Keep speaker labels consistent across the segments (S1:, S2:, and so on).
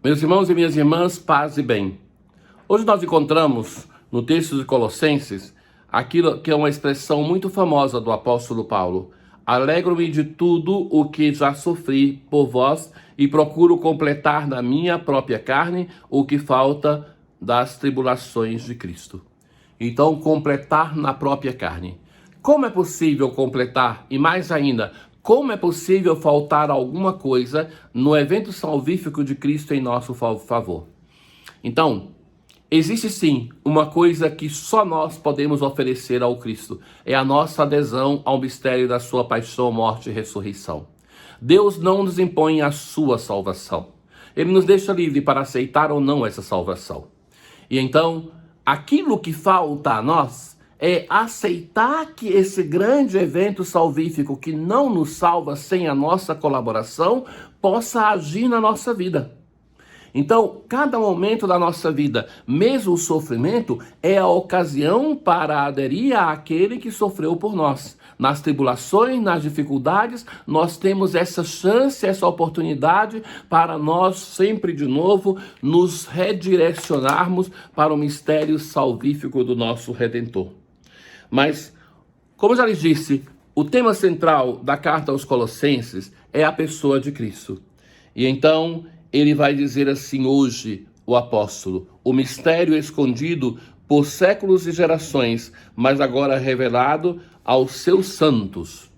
S1: Meus irmãos e minhas irmãs, paz e bem. Hoje nós encontramos no texto de Colossenses aquilo que é uma expressão muito famosa do apóstolo Paulo. Alegro-me de tudo o que já sofri por vós e procuro completar na minha própria carne o que falta das tribulações de Cristo. Então, completar na própria carne. Como é possível completar? E mais ainda, como é possível faltar alguma coisa no evento salvífico de Cristo em nosso favor? Então, existe sim uma coisa que só nós podemos oferecer ao Cristo. É a nossa adesão ao mistério da sua paixão, morte e ressurreição. Deus não nos impõe a sua salvação. Ele nos deixa livre para aceitar ou não essa salvação. E então, aquilo que falta a nós é aceitar que esse grande evento salvífico que não nos salva sem a nossa colaboração possa agir na nossa vida. Então, cada momento da nossa vida, mesmo o sofrimento, é a ocasião para aderir àquele que sofreu por nós. Nas tribulações, nas dificuldades, nós temos essa chance, essa oportunidade para nós sempre de novo nos redirecionarmos para o mistério salvífico do nosso Redentor. Mas, como já lhes disse, o tema central da carta aos Colossenses é a pessoa de Cristo. E então, ele vai dizer assim hoje, o apóstolo: o mistério escondido por séculos e gerações, mas agora revelado aos seus santos.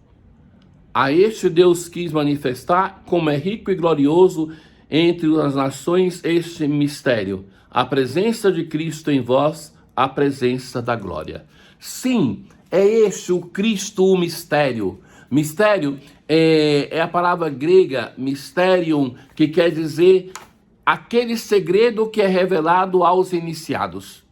S1: A este Deus quis manifestar como é rico e glorioso entre as nações este mistério, a presença de Cristo em vós, a presença da glória. Sim, é este o Cristo, o mistério. Mistério é a palavra grega, mysterium, que quer dizer aquele segredo que é revelado aos iniciados.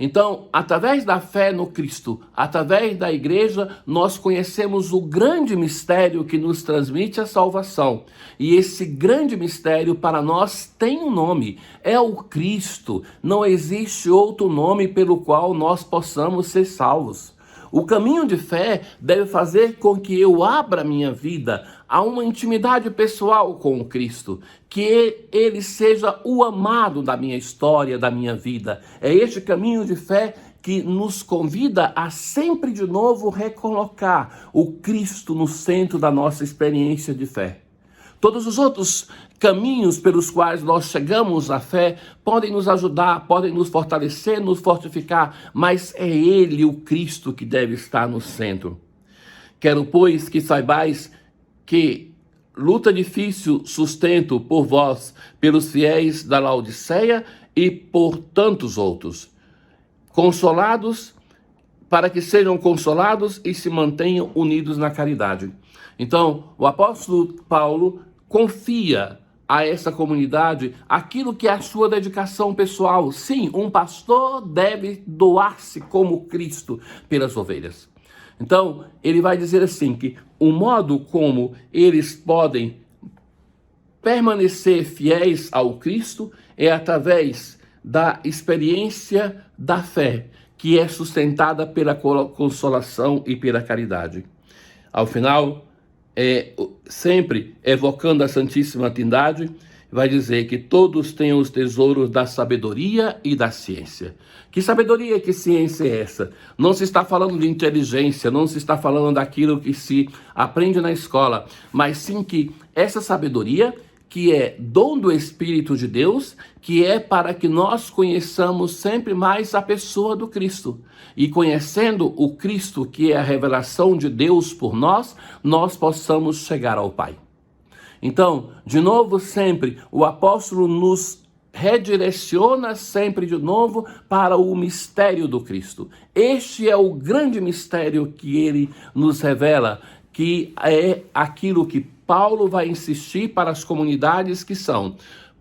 S1: Então, através da fé no Cristo, através da igreja, nós conhecemos o grande mistério que nos transmite a salvação. E esse grande mistério para nós tem um nome, é o Cristo. Não existe outro nome pelo qual nós possamos ser salvos. O caminho de fé deve fazer com que eu abra minha vida a uma intimidade pessoal com o Cristo, que ele seja o amado da minha história, da minha vida. É este caminho de fé que nos convida a sempre de novo recolocar o Cristo no centro da nossa experiência de fé. Todos os outros caminhos pelos quais nós chegamos à fé podem nos ajudar, podem nos fortalecer, nos fortificar, mas é Ele, o Cristo, que deve estar no centro. Quero, pois, que saibais que luta difícil sustento por vós, pelos fiéis da Laodiceia e por tantos outros, consolados, para que sejam consolados e se mantenham unidos na caridade. Então, o apóstolo Paulo confia a essa comunidade aquilo que é a sua dedicação pessoal. Sim, um pastor deve doar-se como Cristo pelas ovelhas. Então, ele vai dizer assim, que o modo como eles podem permanecer fiéis ao Cristo é através da experiência da fé, que é sustentada pela consolação e pela caridade. Ao final, sempre evocando a Santíssima Trindade, vai dizer que todos tenham os tesouros da sabedoria e da ciência. Que sabedoria e que ciência é essa? Não se está falando de inteligência, não se está falando daquilo que se aprende na escola, mas sim que essa sabedoria, que é dom do Espírito de Deus, que é para que nós conheçamos sempre mais a pessoa do Cristo. E conhecendo o Cristo, que é a revelação de Deus por nós, nós possamos chegar ao Pai. Então, de novo, sempre, o apóstolo nos redireciona sempre de novo para o mistério do Cristo. Este é o grande mistério que ele nos revela, que é aquilo que Paulo vai insistir para as comunidades que são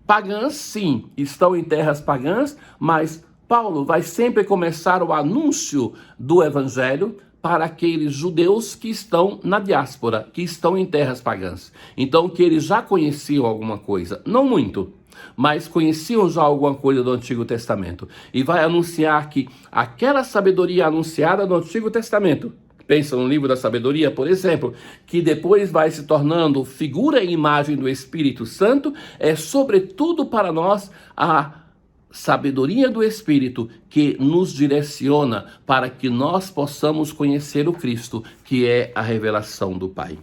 S1: pagãs, sim, estão em terras pagãs, mas Paulo vai sempre começar o anúncio do evangelho para aqueles judeus que estão na diáspora, que estão em terras pagãs. Então, que eles já conheciam alguma coisa, não muito, mas conheciam já alguma coisa do Antigo Testamento. E vai anunciar que aquela sabedoria anunciada no Antigo Testamento pensa no livro da sabedoria, por exemplo, que depois vai se tornando figura e imagem do Espírito Santo, é sobretudo para nós a sabedoria do Espírito que nos direciona para que nós possamos conhecer o Cristo, que é a revelação do Pai.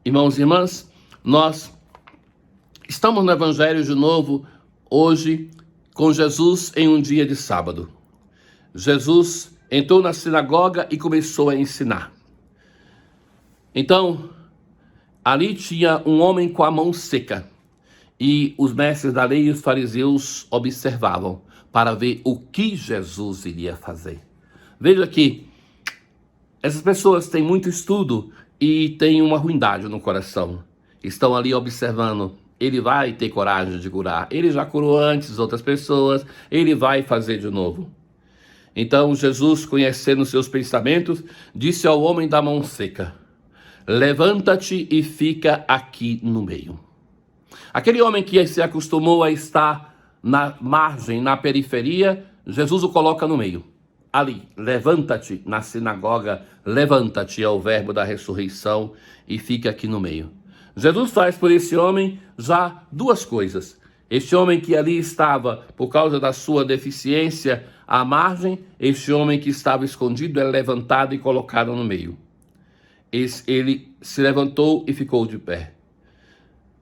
S1: Irmãos e irmãs, nós estamos no Evangelho de novo hoje com Jesus em um dia de sábado. Jesus entrou na sinagoga e começou a ensinar. Então, ali tinha um homem com a mão seca e os mestres da lei e os fariseus observavam para ver o que Jesus iria fazer. Veja que essas pessoas têm muito estudo e têm uma ruindade no coração. Estão ali observando. Ele vai ter coragem de curar. Ele já curou antes outras pessoas. Ele vai fazer de novo. Então Jesus, conhecendo seus pensamentos, disse ao homem da mão seca: levanta-te e fica aqui no meio. Aquele homem que se acostumou a estar na margem, na periferia, Jesus o coloca no meio. Ali, levanta-te, na sinagoga, levanta-te é o verbo da ressurreição e fica aqui no meio. Jesus faz por esse homem já duas coisas. Este homem que ali estava por causa da sua deficiência à margem, este homem que estava escondido é levantado e colocado no meio. Ele se levantou e ficou de pé.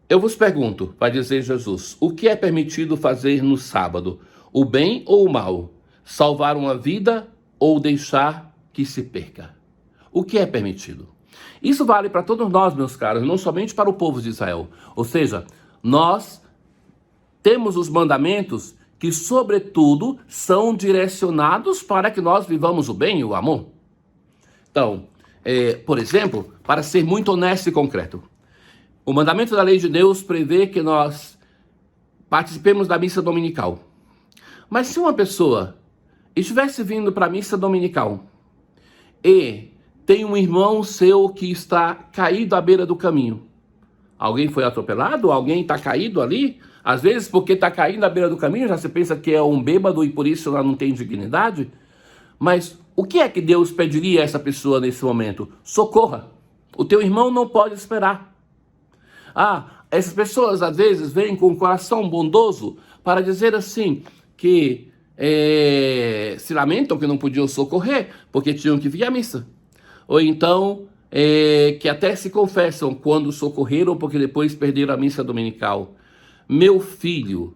S1: Eu vos pergunto, vai dizer Jesus, o que é permitido fazer no sábado? O bem ou o mal? Salvar uma vida ou deixar que se perca? O que é permitido? Isso vale para todos nós, meus caros, não somente para o povo de Israel. Ou seja, nós temos os mandamentos que, sobretudo, são direcionados para que nós vivamos o bem e o amor. Então, por exemplo, para ser muito honesto e concreto, o mandamento da lei de Deus prevê que nós participemos da missa dominical. Mas se uma pessoa estivesse vindo para a missa dominical e tem um irmão seu que está caído à beira do caminho, alguém foi atropelado, alguém está caído ali, às vezes porque está caído à beira do caminho, já se pensa que é um bêbado e por isso ela não tem dignidade, mas o que é que Deus pediria a essa pessoa nesse momento? Socorra, o teu irmão não pode esperar. Essas pessoas às vezes vêm com um coração bondoso para dizer assim, que se lamentam que não podiam socorrer, porque tinham que vir à missa. Ou então, que até se confessam quando socorreram, porque depois perderam a missa dominical. Meu filho,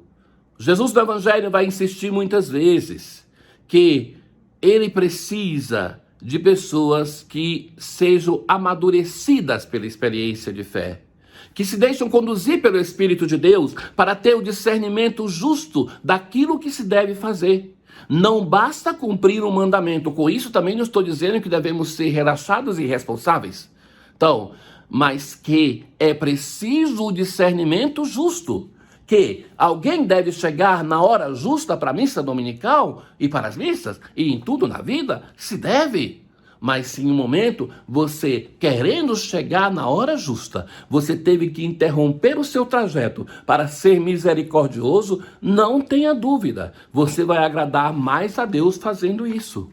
S1: Jesus do Evangelho vai insistir muitas vezes que ele precisa de pessoas que sejam amadurecidas pela experiência de fé, que se deixam conduzir pelo Espírito de Deus para ter o discernimento justo daquilo que se deve fazer. Não basta cumprir um mandamento. Com isso também não estou dizendo que devemos ser relaxados e irresponsáveis. Então, mas que é preciso o discernimento justo. Que alguém deve chegar na hora justa para a missa dominical e para as missas e em tudo na vida, se deve. Mas se em um momento você, querendo chegar na hora justa, você teve que interromper o seu trajeto para ser misericordioso, não tenha dúvida, você vai agradar mais a Deus fazendo isso.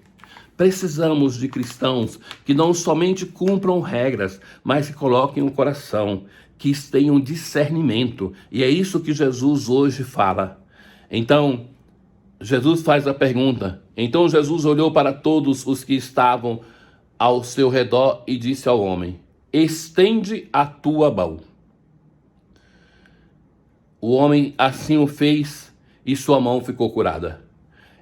S1: Precisamos de cristãos que não somente cumpram regras, mas que coloquem o coração, que tenham discernimento. E é isso que Jesus hoje fala. Então, Jesus faz a pergunta. Então Jesus olhou para todos os que estavam ao seu redor e disse ao homem: estende a tua mão. O homem assim o fez e sua mão ficou curada.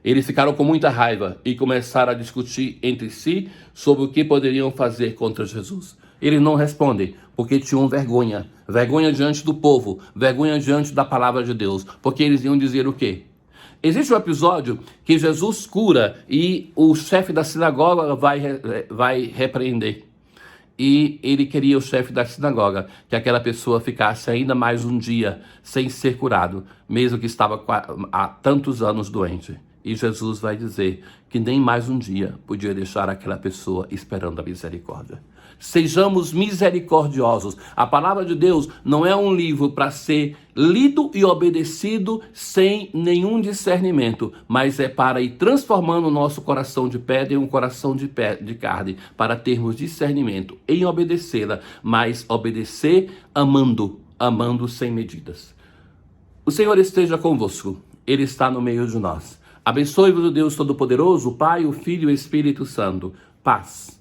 S1: Eles ficaram com muita raiva e começaram a discutir entre si sobre o que poderiam fazer contra Jesus. Eles não respondem porque tinham vergonha. Vergonha diante do povo, vergonha diante da palavra de Deus. Porque eles iam dizer o quê? Existe um episódio que Jesus cura e o chefe da sinagoga vai repreender. E ele queria, o chefe da sinagoga, que aquela pessoa ficasse ainda mais um dia sem ser curado, mesmo que estava há tantos anos doente. E Jesus vai dizer que nem mais um dia podia deixar aquela pessoa esperando a misericórdia. Sejamos misericordiosos. A palavra de Deus não é um livro para ser lido e obedecido sem nenhum discernimento, mas é para ir transformando o nosso coração de pedra em um coração de carne, para termos discernimento em obedecê-la, mas obedecer amando sem medidas. O Senhor esteja convosco, Ele está no meio de nós. Abençoe-vos o Deus Todo-Poderoso, o Pai, o Filho e o Espírito Santo. Paz.